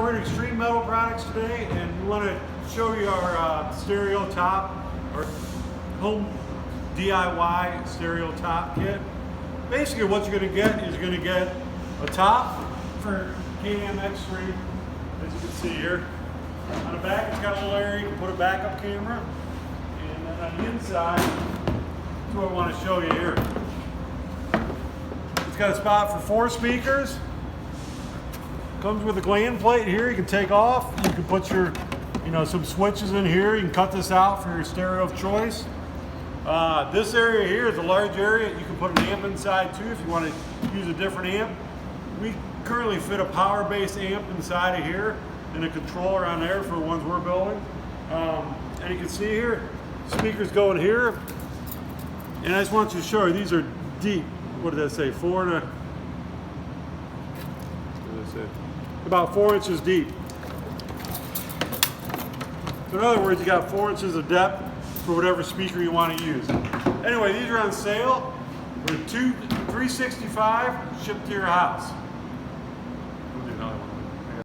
we're at Extreme Metal Products today, and we want to show you our stereo top, our home DIY stereo top kit. Basically what you're going to get is you're going to get a top for Can-Am X3, as you can see here. On the back it's got a little area you can put a backup camera, and then on the inside, that's what I want to show you here. It's got a spot for 4 speakers. Comes with a gland plate here you can take off. You can put your, some switches in here. You can cut this out for your stereo of choice. This area here is a large area. You can put an amp inside too if you want to use a different amp. We currently fit a power-based amp inside of here and a controller on there for the ones we're building. And you can see here, speakers go in here. And I just want you to show you, these are deep. What did that say? About 4 inches deep. So in other words, you got 4 inches of depth for whatever speaker you want to use. Anyway, these are on sale for $365 shipped to your house.